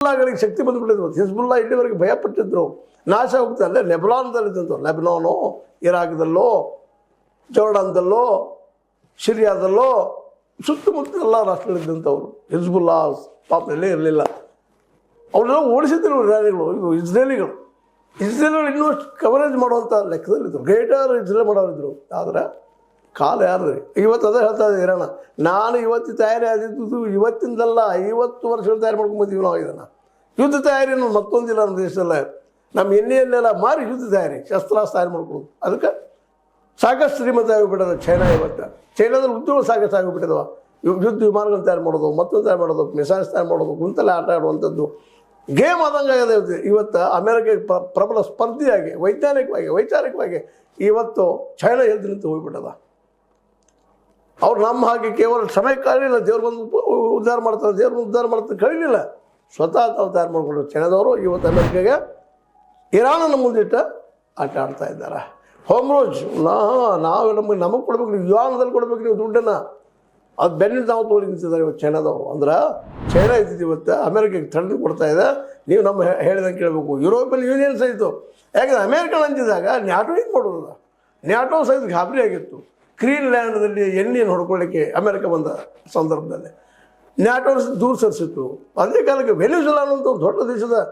ಹಿಜ್ಬುಲ್ಲಾಗಳಿಗೆ ಶಕ್ತಿ ಬಂದುಬಿಟ್ಟಿದ್ವು. Hezbollah ಇಲ್ಲಿವರೆಗೆ ಭಯಪಟ್ಟಿದ್ರು, ನಾಶ ಹೋಗ್ತಾ ಅಲ್ಲೇ ಲೆಬನಾನ್ದಲ್ಲಿದ್ದಂಥ, ಲೆಬನಾನು ಇರಾಕ್ದಲ್ಲೋ ಜೋರ್ಡಾನ್ದಲ್ಲೋ ಸಿರಿಯಾದಲ್ಲೋ ಸುತ್ತಮುತ್ತ ಎಲ್ಲ ರಾಷ್ಟ್ರಗಳಿದ್ದಂಥವ್ರು ಹಿಜ್ಬುಲ್ಲಾ ಪಾಪದಲ್ಲೇ ಇರಲಿಲ್ಲ. ಅವರೆಲ್ಲ ಓಡಿಸಿದ್ರು ಇರಾನಿಗಳು, ಇದು ಇಸ್ರೇಲಿಗಳು ಇನ್ನೂ ಕವರೇಜ್ ಮಾಡುವಂಥ ಲೆಕ್ಕದಲ್ಲಿದ್ದರು, ಗ್ರೇಟರ್ ಇಸ್ರೇಲ್ ಮಾಡೋರಿದ್ರು. ಆದರೆ ಕಾಲ ಯಾರು ಇವತ್ತು ಅದೇ ಹೇಳ್ತಾ ಇದೆ ಇರೋಣ. ನಾನು ಇವತ್ತು ತಯಾರಿ ಆದಿದ್ದು ಇವತ್ತಿಂದಲ್ಲ, 50 ವರ್ಷಗಳು ತಯಾರಿ ಮಾಡ್ಕೊಂಡ್ಬಂದೀವಿ ನಾವು. ಇದನ್ನು ಯುದ್ಧ ತಯಾರಿಯನ್ನು ಮತ್ತೊಂದಿಲ್ಲ ನಮ್ಮ ದೇಶದಲ್ಲೇ. ನಮ್ಮ ಎಣ್ಣೆಯಲ್ಲೆಲ್ಲ ಮಾರಿ ಯುದ್ಧ ತಯಾರಿ, ಶಸ್ತ್ರಾಸ್ತ್ರ ತಯಾರಿ ಮಾಡ್ಕೊಳ್ಳೋದು. ಅದಕ್ಕೆ ಸಾಕಷ್ಟು ಶ್ರೀಮಂತ ಆಗಿಬಿಟ್ಟದ ಚೈನಾ. ಇವತ್ತು ಚೈನಾದಲ್ಲಿ ಉದ್ಯೋಗ ಸಾಕಷ್ಟು ಆಗಿಬಿಟ್ಟಿದವ. ಯುದ್ಧ ವಿಮಾನಗಳನ್ನು ತಯಾರು ಮಾಡೋದು, ಮತ್ತೊಂದು ತಯಾರು ಮಾಡೋದು, ಮಿಸೈಲ್ಸ್ ತಯಾರು ಮಾಡೋದು, ಗುಂತಲ್ಲೇ ಆಟ ಆಡುವಂಥದ್ದು ಗೇಮ್ ಆದಂಗೆ ಆಗಿದೆ. ಇವತ್ತು ಅಮೆರಿಕಕ್ಕೆ ಪ್ರಬಲ ಸ್ಪರ್ಧಿಯಾಗಿ ವೈಚಾರಿಕವಾಗಿ ಇವತ್ತು ಚೈನಾ ಎದ್ದು ನಿಂತು ಹೋಗ್ಬಿಟ್ಟದ. ಅವ್ರು ನಮ್ಮ ಹಾಗೆ ಕೇವಲ ಸಮಯ ಕಳೀಲಿಲ್ಲ, ದೇವ್ರು ಬಂದು ಉದ್ಧಾರ ಮಾಡ್ತಾರೆ, ದೇವ್ರು ಉದ್ಧಾರ ಮಾಡ್ತಾರೆ ಕಳೀಲಿಲ್ಲ, ಸ್ವತಃ ತಾವು ತಯಾರು ಮಾಡಿಕೊಂಡ್ರು ಚೈನಾದವರು. ಇವತ್ತು ಅಮೆರಿಕಾಗೆ ಇರಾನನ್ನು ಮುಂದಿಟ್ಟು ಆಟ ಆಡ್ತಾ ಇದ್ದಾರೆ. ಹೋಮ್ರೋಜ್ ನಾವು ನಮಗೆ ಕೊಡ್ಬೇಕು, ನೀವು ಯುವಾನದಲ್ಲಿ ಕೊಡ್ಬೇಕು ನೀವು ದುಡ್ಡನ್ನು, ಅದು ಬೆನ್ನಿಟ್ಟು ನಾವು ತೋಳಿ ನಿಂತಿದ್ದಾರೆ ಇವತ್ತು ಚೈನಾದವರು. ಅಂದ್ರೆ ಚೈನಾ ಇದ್ದಿದ್ದು ಇವತ್ತು ಅಮೆರಿಕಕ್ಕೆ ಥಂಡ್ ಕೊಡ್ತಾ ಇದೆ. ನೀವು ನಮ್ಮ ಹೇಳಿದಂಗೆ ಕೇಳಬೇಕು. ಯುರೋಪಿಯನ್ ಯೂನಿಯನ್ ಸಹಿತ, ಯಾಕಂದರೆ ಅಮೇರಿಕನ್ ಅಂತಿದ್ದಾಗ ನ್ಯಾಟೋ ಏನು ಮಾಡೋದಿಲ್ಲ, ನ್ಯಾಟೋ ಸಹಿತ ಗಾಬರಿ ಆಗಿತ್ತು. ಗ್ರೀನ್ಲ್ಯಾಂಡ್ದಲ್ಲಿ ಎಣ್ಣೆಯನ್ನು ಹೊಡ್ಕೊಳ್ಳಿಕ್ಕೆ ಅಮೆರಿಕ ಬಂದ ಸಂದರ್ಭದಲ್ಲಿ ನ್ಯಾಟೋ ದೂರ ಸರಿಸಿತ್ತು. ಅದೇ ಕಾಲಕ್ಕೆ ವೆನಿಜುಲಾ ಅನ್ನುವಂಥ ದೊಡ್ಡ ದೇಶದ